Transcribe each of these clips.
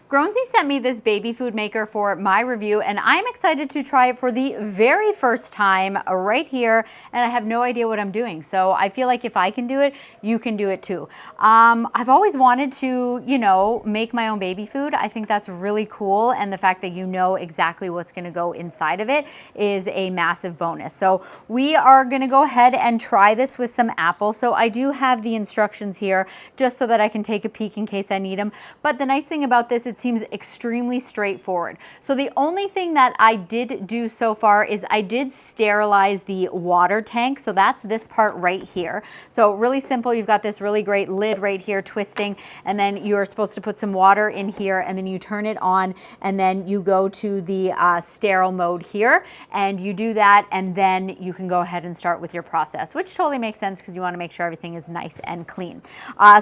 GROWNSY sent me this baby food maker for my review, and I'm excited to try it for the very first time right here, and I have no idea what I'm doing. So I feel like if I can do it, you can do it too. I've always wanted to, make my own baby food. I think that's really cool, and the fact that you know exactly what's gonna go inside of it is a massive bonus. So we are gonna go ahead and try this with some apples. So I do have the instructions here just so that I can take a peek in case I need them. But the nice thing about this, it seems extremely straightforward. So the only thing that I did do so far is I did sterilize the water tank. So that's this part right here. So really simple. You've got this really great lid right here twisting, and then you're supposed to put some water in here, and then you turn it on, and then you go to the sterile mode here, and you do that, and then you can go ahead and start with your process, which totally makes sense because you want to make sure everything is nice and clean.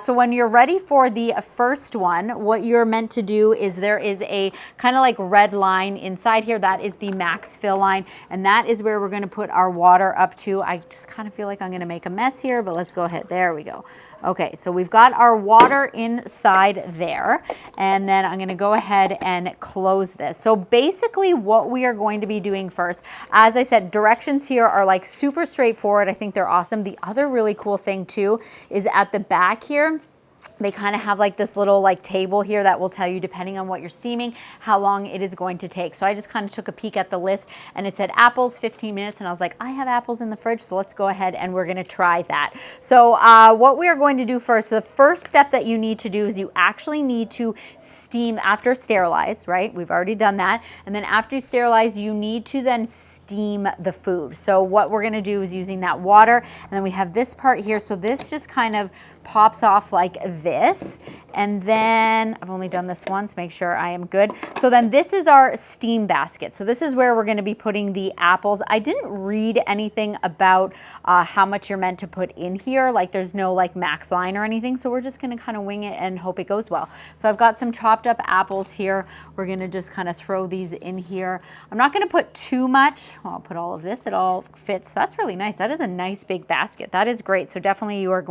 So when you're ready for the first one, what you're meant to do is there is a kind of like red line inside here. That is the max fill line, and that is where we're going to put our water up to. I just kind of feel like I'm going to make a mess here, but let's go ahead. There we go. Okay, so we've got our water inside there, and then I'm going to go ahead and close this. So basically what we are going to be doing first, as I said, directions here are like super straightforward. I think they're awesome. The other really cool thing too is at the back here, they kind of have like this little like table here that will tell you, depending on what you're steaming, how long it is going to take. So I just kind of took a peek at the list, and it said apples 15 minutes, and I was like, I have apples in the fridge, so let's go ahead and we're going to try that. So what we are going to do first, the first step that you need to do is you actually need to steam after sterilize, right? We've already done that. And then after you sterilize, you need to then steam the food. So what we're going to do is using that water, and then we have this part here. So this just kind of pops off like this, and then I've only done this once, make sure I am good. So then this is our steam basket. So this is where we're going to be putting the apples. I didn't read anything about how much you're meant to put in here, like there's no like max line or anything, so we're just going to kind of wing it and hope it goes well. So I've got some chopped up apples here. We're going to just kind of throw these in here. I'm not going to put too much. Well, I'll put all of this, it all fits. That's really nice. That is a nice big basket. That is great. So definitely you're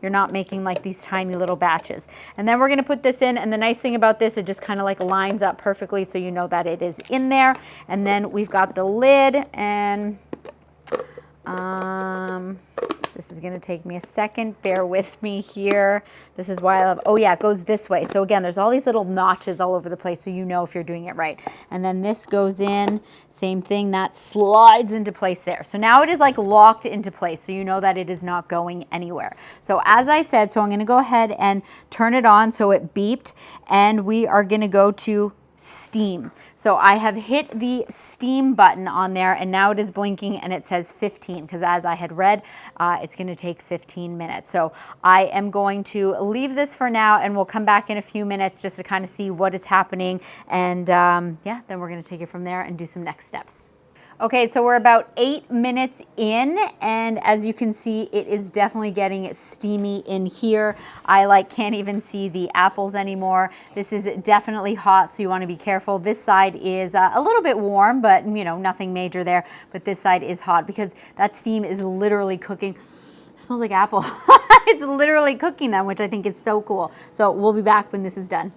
not making like these tiny little batches. And then we're going to put this in, and the nice thing about this, it just kind of like lines up perfectly, so you know that it is in there. And then we've got the lid, and this is going to take me a second. Bear with me here. This is why I love, oh yeah, it goes this way. So again, there's all these little notches all over the place, so you know if you're doing it right. And then this goes in, same thing, that slides into place there. So now it is like locked into place, so you know that it is not going anywhere. So as I said, so I'm going to go ahead and turn it on so it beeped, and we are going to go to steam. So I have hit the steam button on there, and now it is blinking and it says 15, because as I had read, it's going to take 15 minutes. So I am going to leave this for now, and we'll come back in a few minutes just to kind of see what is happening, and yeah, then we're going to take it from there and do some next steps. Okay, so we're about 8 minutes in, and as you can see, it is definitely getting steamy in here. I can't even see the apples anymore. This is definitely hot, so you want to be careful. This side is a little bit warm, but nothing major there. But this side is hot because that steam is literally cooking. It smells like apple. It's literally cooking them, which I think is so cool. So we'll be back when this is done.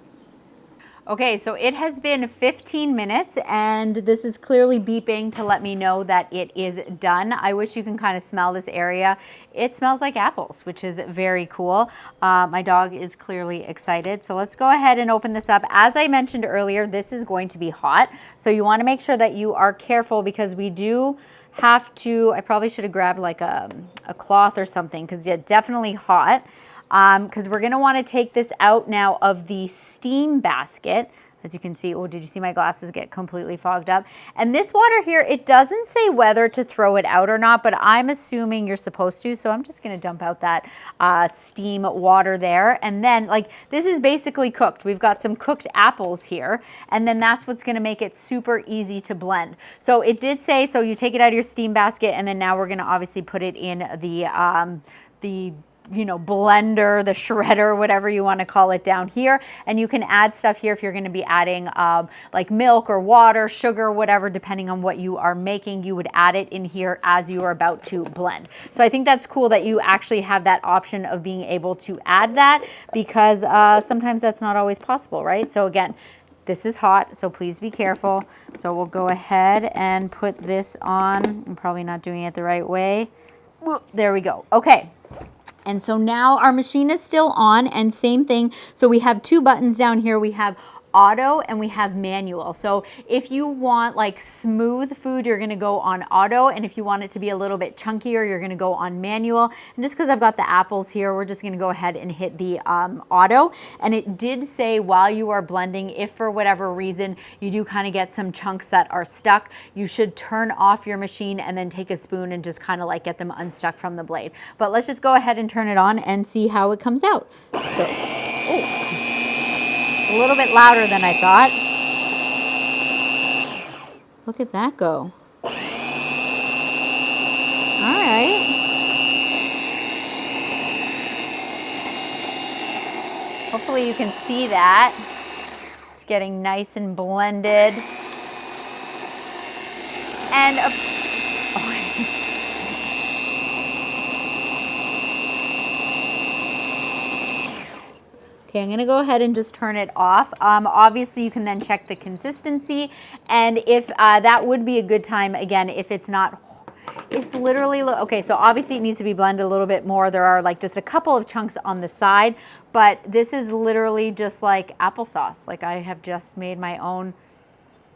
Okay, so it has been 15 minutes, and this is clearly beeping to let me know that it is done. I wish you can kind of smell this area. It smells like apples, which is very cool. My dog is clearly excited. So let's go ahead and open this up. As I mentioned earlier, this is going to be hot. So you want to make sure that you are careful, because we do have to, I probably should have grabbed like a cloth or something, because it's definitely hot. Because we're going to want to take this out now of the steam basket. As you can see, oh, did you see my glasses get completely fogged up? And this water here, it doesn't say whether to throw it out or not, but I'm assuming you're supposed to. So I'm just going to dump out that steam water there. And then this is basically cooked. We've got some cooked apples here. And then that's what's going to make it super easy to blend. So it did say, so you take it out of your steam basket, and then now we're going to obviously put it in the you know, blender, the shredder, whatever you want to call it down here. And you can add stuff here if you're going to be adding like milk or water, sugar, whatever, depending on what you are making, you would add it in here as you are about to blend. So I think that's cool that you actually have that option of being able to add that, because sometimes that's not always possible, right? So again, this is hot, so please be careful. So we'll go ahead and put this on. I'm probably not doing it the right way. There we go. Okay. And so now our machine is still on, and same thing. So we have two buttons down here. We have auto and we have manual. So if you want like smooth food, you're going to go on auto, and if you want it to be a little bit chunkier, you're going to go on manual. And just because I've got the apples here, we're just going to go ahead and hit the auto. And it did say while you are blending, if for whatever reason you do kind of get some chunks that are stuck, you should turn off your machine and then take a spoon and just kind of like get them unstuck from the blade. But let's just go ahead and turn it on and see how it comes out. So, oh. A little bit louder than I thought. Look at that go. All right. Hopefully you can see that. It's getting nice and blended. And okay, I'm going to go ahead and just turn it off. Obviously, you can then check the consistency, and if that would be a good time, again, if it's not, it's literally, okay, so obviously it needs to be blended a little bit more. There are like just a couple of chunks on the side, but this is literally just like applesauce. Like I have just made my own.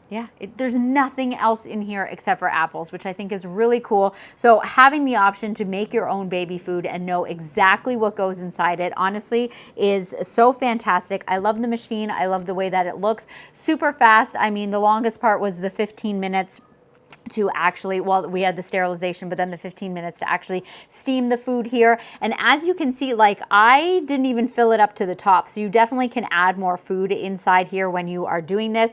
Yeah, there's nothing else in here except for apples, which I think is really cool. So having the option to make your own baby food and know exactly what goes inside it, honestly, is so fantastic. I love the machine. I love the way that it looks. Super fast. I mean, the longest part was the 15 minutes to actually, well, we had the sterilization, but then the 15 minutes to actually steam the food here. And as you can see, like I didn't even fill it up to the top. So you definitely can add more food inside here when you are doing this.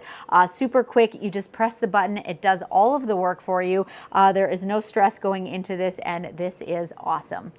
Super quick. You just press the button. It does all of the work for you. There is no stress going into this, and this is awesome.